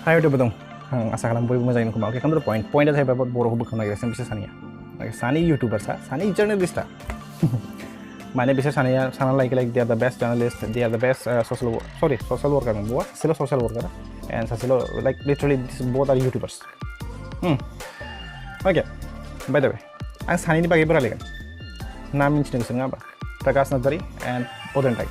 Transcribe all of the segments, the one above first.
Hai udah betul. Asa kalam boy mojain kumal. Oke, come to the point. Point adalah about boro hubuk kena gerasan bisa sania. Like sani YouTuber sa, sani journalist lah. Mana bisa sania sana like they are the best journalist, they are the best social worker kan buat, silo social worker, and silo like literally this both are YouTubers. Okay. By the way, ang sani ni bagi beralih kan. Nam ini cenderung apa? PrakashNarzary and BODOLAND.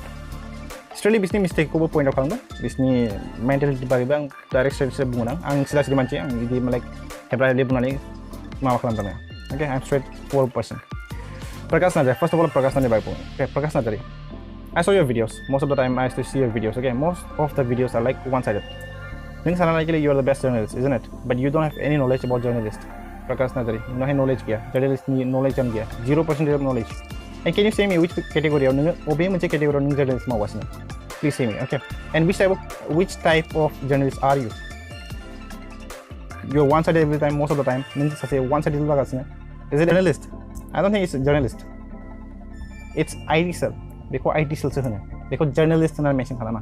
Actually, bisnis mistake ko point out kalma. Bisnis mentality bagi bang direct straight bungunang. Ang sila manci ang hindi like hebra dia bunani mawak lang tanya. Okay, I'm straight 4%. PrakashNarzary. First of all, PrakashNarzary bagi po. Okay, PrakashNarzary. I saw your videos. Most of the time, I used to see your videos. Okay, most of the videos are like one-sided. Think sana like you are the best journalist, isn't it? But you don't have any knowledge about journalist. PrakashNarzary. You don't have knowledge kia. Journalist ni knowledge am kia. 0% of knowledge. And can you say me which category of obey much category of journalist ma wasna? Please say me, okay? And which type of journalist are you? You're one-sided every time, most of the time. Means say one-sided is it journalist? I don't think it's a journalist. It's IT cell. Because IT cell se hone. Because journalist na mention khala na.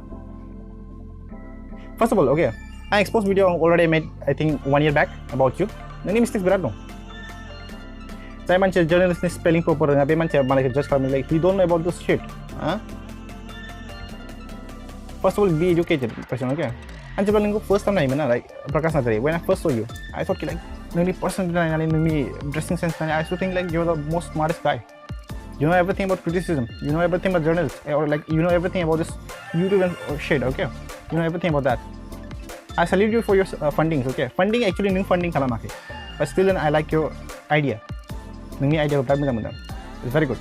First of all, okay, I exposed video already made I think 1 year back about you. Nani mistakes berat dong. Saya manche journalist ni spelling proper ngabe manche malai judge kami like he don't know about this shit. Huh? First of all, be educated person, okay? And jabal first time na imana like PrakashNarzary. When I first saw you, I thought like nani person na nani dressing sense na I used to think like you're the most smartest guy. You know everything about criticism. You know everything about journalists, or like you know everything about this YouTube and shit, okay? You know everything about that. I salute you for your fundings, okay? Funding actually new funding kala make. But still, then I like your idea. Nungi idea of that. It's very good.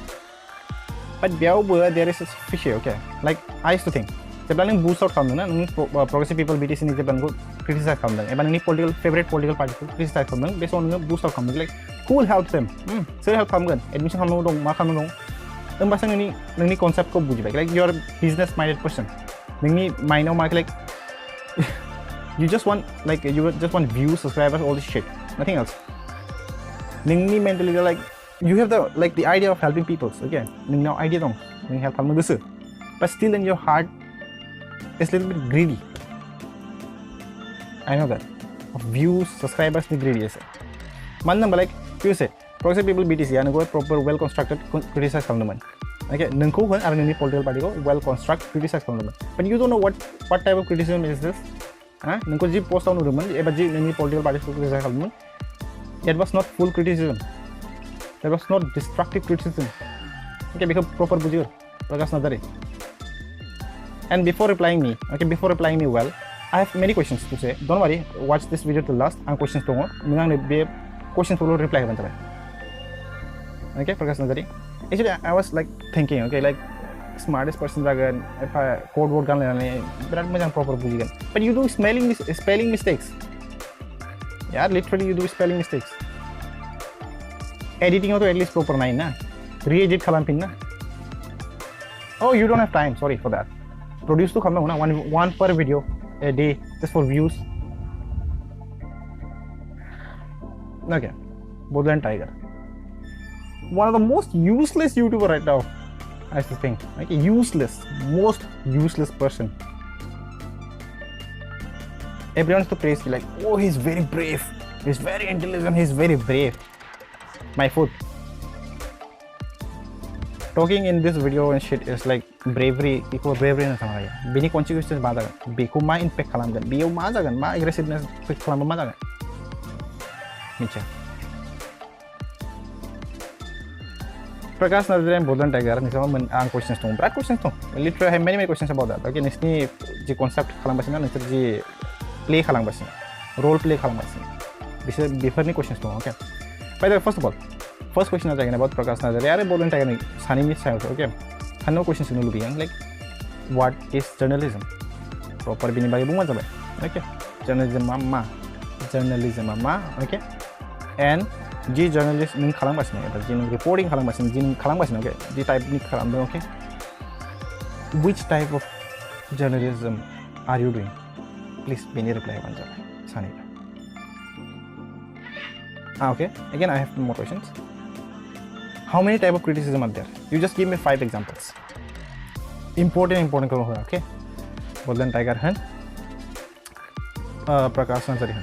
But there is a fishy, okay? Like I used to think. Sebenarnya boost out kamu na, nungi progressive people BTC ni sebenarnya criticize kamu dong. Eban nungi favorite political party criticize kamu dong. Based on nungi boost out kamu, like who will help them? Sir help kamu kan? Admission kamu dong, ma kamu dong. Bahasa nungi concept ko buji baik. Like you're a business minded person. Nungi mind out like you just want views, subscribers, all this shit. Nothing else. Nungi mentality like you have the idea of helping people. Okay, nungi now idea dong. Nungi help kamu gusu. But still in your heart, it's a little bit greedy. I know that. Of views, subscribers, ni greedy is. Man number like you say, progressive people BTC, and go proper, well constructed, criticize kamu. Okay, nungku kan are nungi political party ko well constructed, criticize kamu. But you don't know what type of criticism is this. Nungku ji post down uruman, ji nungi political party ko criticize kamu. It was not full criticism. That was not destructive criticism. Okay, because proper bujur. PrakashNarzary. And before replying me well, I have many questions to say. Don't worry, watch this video till last. I'm questions to be questions to reply. Okay, PrakashNarzary. Actually, I was like thinking, okay, like smartest person dragon, if I code word kan proper bujigan. But you do spelling mistakes. Yeah, literally you do spelling mistakes. Editing also at least proper 9 na. Re-edit khalam pin na. Oh, you don't have time. Sorry for that. Produce to come na one per video a day just for views. Okay, BODOLAND Tiger. One of the most useless YouTuber right now. I used to think like a most useless person. Everyone used to praise him like, oh, he's very brave. He's very intelligent. He's very brave. My foot. Talking in this video and shit is like bravery equal bravery na sama kaya. Bini consequences ba dagan? Biku ma impact kalam gan. Biyo ma dagan. Ma aggressiveness impact kalam ma dagan. Micha. PrakashNarzary and BODOLAND Tiger ni sama ang questions tong. Berat questions tong. Literally I have many questions about that. Okay, nisni ji concept kalam basina, nisni ji play kalam basina. Role play kalam basina. Bisa different ni questions tong. Okay. By the way, first of all, first question is about PrakashNarzary. Are BODOLAND Tiger sani mi say okay. Hano questions nu lubiyang like what is journalism? Proper bini bagi bunga sabai. Okay. Journalism mama. Okay. And G journalist ning khalang basina, G reporting khalang basina, G khalang basina, okay. G type ni khalang dong, okay. Which type of journalism are you doing? Please bini reply one sabai. Sani. Okay. Again, I have more questions. How many type of criticism are there? You just give me 5 examples. Important kalo hoga, okay? BODOLAND Tiger han. Prakash Narzary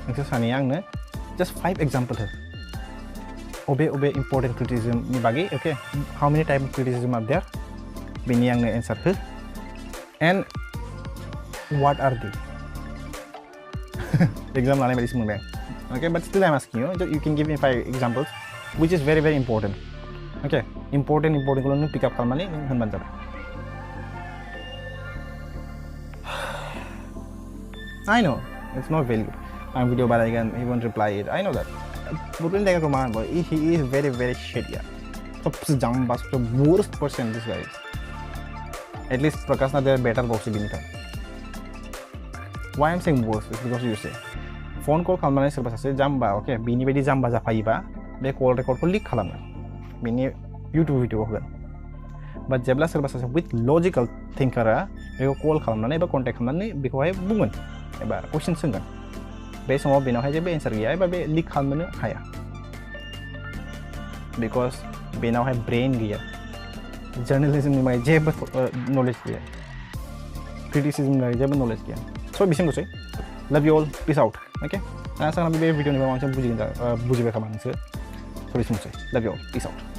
नोंसोर सानैया आंनो just 5 example हो अबे important criticism नि बागै okay how many type of criticism are there बेनि आंनो answer हो and what are they exam लानाय बायदिसो मोनबाय okay but still I'm asking you can give me 5 examples which is very important okay important खौल' नों pick up खालामनानै नों होनबानो जाबाय I know it's not value I'm video बानायगोन he won't reply it I know that Brooklyn जायगाखौ मा होनबाय he is very shit yeah सबसे जाम्बा सबसे worst person this guy is at least Prakash Narzary better box बिनि थाखाय why I'm saying worst is because you say phone call खालामनानै सोरबा सासे जाम्बा okay बिनि बायदि जाम्बा जाफायोबा बे कल रेकर्डखौ लिक खालामो बिनि YouTube भिडिअ होगोन बाट जेब्ला सोरबा सासे with logical thinker बेखौ कल खालामनानै एबा कन्टेक्ट खालामनानै बेखौहाय बुंगोन एबा क्वेश्चन सोंगोन बे समाव बेनावहाय जेबो एन्सार गैया एबा बे लिक खालामनो हाया बिकज बेनावहाय ब्रेन गैया जर्नलिज्मनि बागै जेबो नलेज गैया क्रिटिसिजमनि बागै जेबो नलेज गैया स' बिसिमल'सै लाभ इउ अल पिस आउट अके आसा खालामो बे भिडिअनि बागै बांसिन बुजिबाय खोमा नोंसोर स' बिसिमल'सै लाभ इउ अल पिस आउट